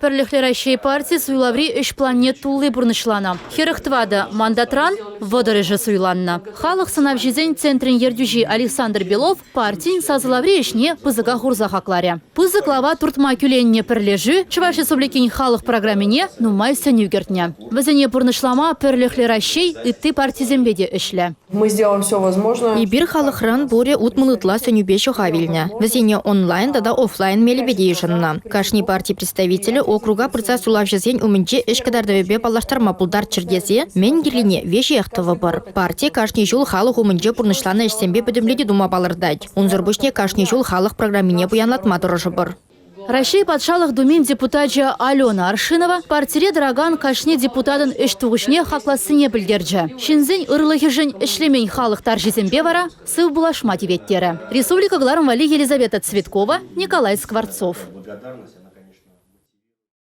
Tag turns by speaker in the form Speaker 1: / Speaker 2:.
Speaker 1: Пірліхлі Россия партии суйлаври үш планет тулы бұрнышлана. Херықтвады мандатран водырыжы суйланна. Халық сынав жизнь центрин ердюжи Александр Белов партийн сазылаври үшне пызыға ғурза хақларе. Пызы клава туртма күленне пірлежі Чуваш Республикин халық программине нумай сөнюгертне. Візіне бұрнышлама Пірліхлі Россия ытты партизембеде үшлі.
Speaker 2: Мы сделаем все возможное.
Speaker 3: И бир халықран боре утмылытла сөнюбеші хавильня. Візіне онлайн да офлайн мелебедейшінна. Кашни партии представители округа процесс улавжызен умінче ішкадардавебе палаштарма пулдар чергезе мен герлине веші яқтывы бар. Партия кашни жол халық умінче пұрнышланы ішсенбе бөдімледі дума балырдайд. Унзырбышне кашни жол халық программине буянлатма тұрыжы бар.
Speaker 1: Россия патшалық думин депутатжа Алена Аршинова партире дыраган кашне депутатын үш туғышне хақласыне білдерджі. Шинзен ұрлығы жын ішлемень халықтар жезембе вара сыв булашма теветтері. Республика гларым вали Елизавета Цветкова, Николай Скворцов.